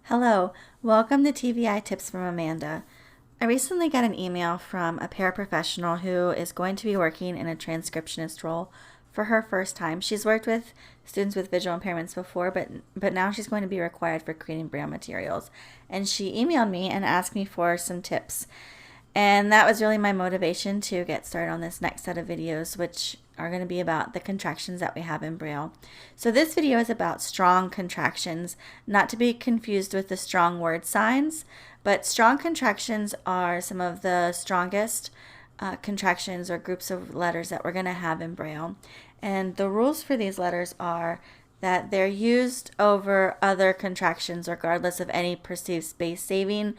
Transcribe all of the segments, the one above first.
Hello, welcome to TVI Tips from Amanda. I recently got an email from a paraprofessional who is going to be working in a transcriptionist role for her first time. She's worked with students with visual impairments before, but now she's going to be required for creating Braille materials. And she emailed me and asked me for some tips. And that was really my motivation to get started on this next set of videos, which are going to be about the contractions that we have in Braille. So this video is about strong contractions, not to be confused with the strong word signs, but strong contractions are some of the strongest contractions or groups of letters that we're going to have in Braille. And the rules for these letters are that they're used over other contractions regardless of any perceived space saving.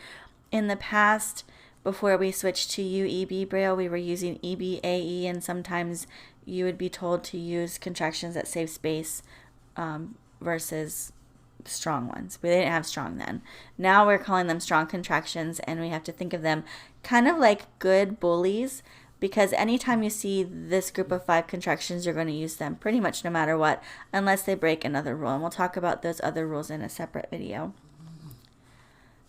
In the past, before we switched to UEB Braille, we were using EBAE, and sometimes you would be told to use contractions that save space versus strong ones. We didn't have strong then. Now we're calling them strong contractions, and we have to think of them kind of like good bullies, because anytime you see this group of 5 contractions, you're going to use them pretty much no matter what, unless they break another rule. And we'll talk about those other rules in a separate video.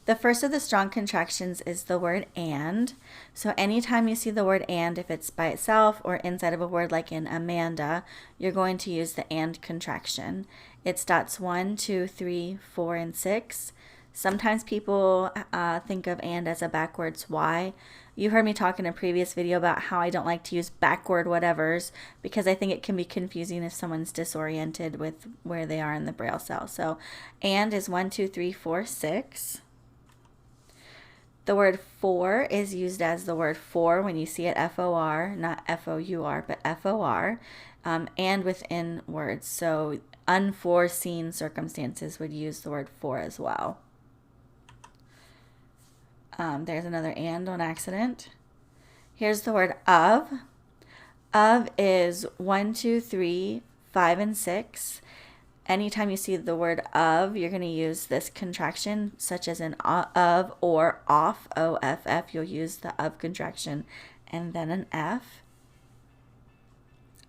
The first of the strong contractions is the word and. So anytime you see the word and, if it's by itself or inside of a word like in Amanda, you're going to use the and contraction. It's dots 1, 2, 3, 4, and 6. Sometimes people think of and as a backwards Y. You heard me talk in a previous video about how I don't like to use backward whatevers because I think it can be confusing if someone's disoriented with where they are in the Braille cell. So and is 1, 2, 3, 4, 6. The word for is used as the word for when you see it F-O-R, not F-O-U-R, but F-O-R, and within words. So unforeseen circumstances would use the word for as well. There's another and on accident. Here's the word of. Of is 1, 2, 3, 5, and 6. Anytime you see the word of, you're going to use this contraction, such as an of or off, O-F-F. You'll use the of contraction and then an F.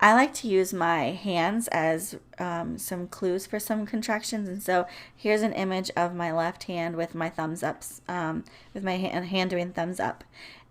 I like to use my hands as some clues for some contractions, and so here's an image of my left hand with my thumbs ups, with my hand doing thumbs up.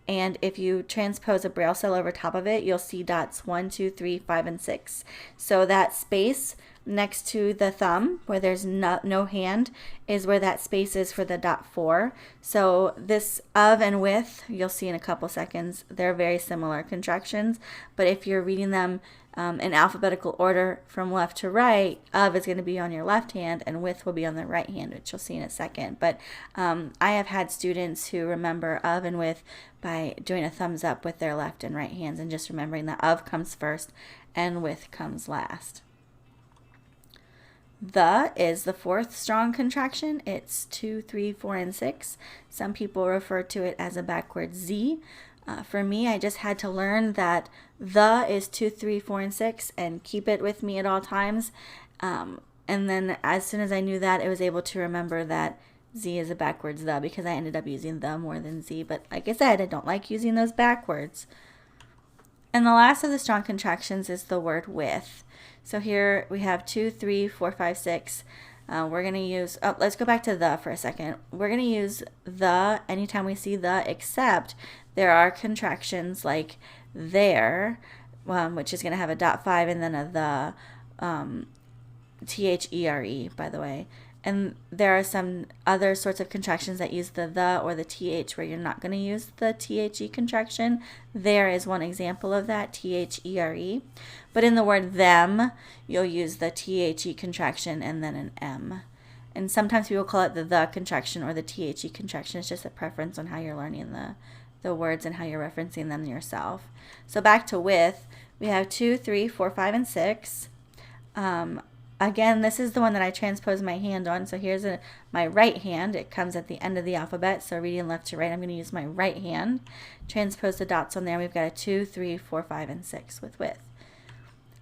And if you transpose a Braille cell over top of it, you'll see dots 1, 2, 3, 5, and 6. So that space next to the thumb, where there's no hand, is where that space is for the dot 4. So this of and with, you'll see in a couple seconds, they're very similar contractions. But if you're reading them in alphabetical order from left to right, of is going to be on your left hand and with will be on the right hand, which you'll see in a second. But I have had students who remember of and with by doing a thumbs up with their left and right hands and just remembering that of comes first and with comes last. The is the 4th strong contraction. It's 2, 3, 4, and 6. Some people refer to it as a backward Z. For me, I just had to learn that the is 2, 3, 4, and 6 and keep it with me at all times. And then as soon as I knew that, I was able to remember that Z is a backwards the, because I ended up using the more than Z. But like I said, I don't like using those backwards. And the last of the strong contractions is the word with. So here we have 2, 3, 4, 5, 6. We're going to use, let's go back to the for a second. We're going to use the anytime we see the, except there are contractions like there, which is going to have a dot 5 and then a the, T-H-E-R-E, by the way. And there are some other sorts of contractions that use the or the TH where you're not going to use the THE contraction. There is one example of that, THERE. But in the word them, you'll use the THE contraction and then an M. And sometimes people call it the contraction or the THE contraction. It's just a preference on how you're learning the words and how you're referencing them yourself. So back to with, we have 2, 3, 4, 5, and 6. Again, this is the one that I transpose my hand on. So here's my right hand. It comes at the end of the alphabet. So reading left to right, I'm going to use my right hand. Transpose the dots on there. We've got a 2, 3, 4, 5, and 6 with.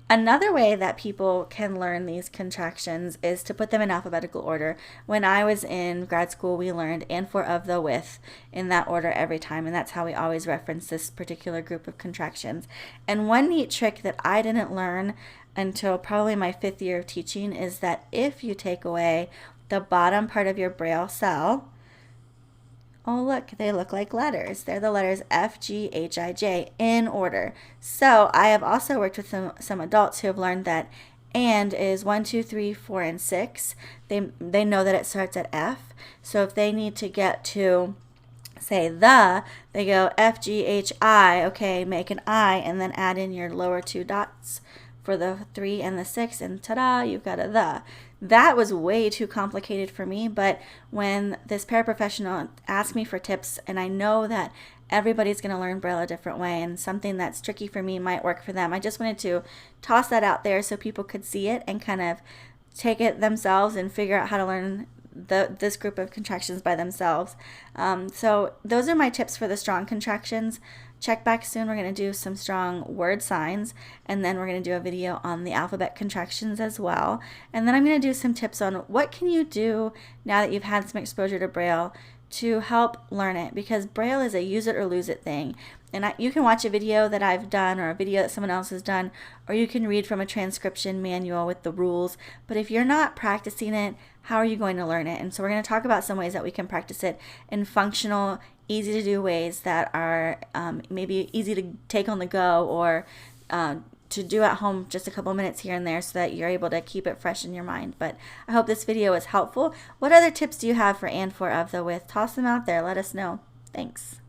Another way that people can learn these contractions is to put them in alphabetical order. When I was in grad school, we learned and for, of, the, with in that order every time, and that's how we always reference this particular group of contractions. And one neat trick that I didn't learn until probably my 5th year of teaching is that if you take away the bottom part of your Braille cell. Oh, look, they look like letters. They're the letters F, G, H, I, J in order. So I have also worked with some adults who have learned that and is 1, 2, 3, 4, and 6. They know that it starts at F. So if they need to get to, say, they go F, G, H, I. Okay, make an I and then add in your lower 2 dots for the 3 and the 6, and ta-da, you've got a the. That was way too complicated for me, but when this paraprofessional asked me for tips, and I know that everybody's going to learn Braille a different way, and something that's tricky for me might work for them, I just wanted to toss that out there so people could see it and kind of take it themselves and figure out how to learn this group of contractions by themselves. So those are my tips for the strong contractions. Check back soon. We're going to do some strong word signs, and then we're going to do a video on the alphabet contractions as well. And then I'm going to do some tips on what can you do now that you've had some exposure to Braille to help learn it, because Braille is a use it or lose it thing. And you can watch a video that I've done or a video that someone else has done, or you can read from a transcription manual with the rules. But if you're not practicing it, how are you going to learn it? And so we're going to talk about some ways that we can practice it in functional, easy to do ways that are maybe easy to take on the go, or to do at home just a couple minutes here and there so that you're able to keep it fresh in your mind. But I hope this video was helpful. What other tips do you have for and for of the with? Toss them out there. Let us know. Thanks.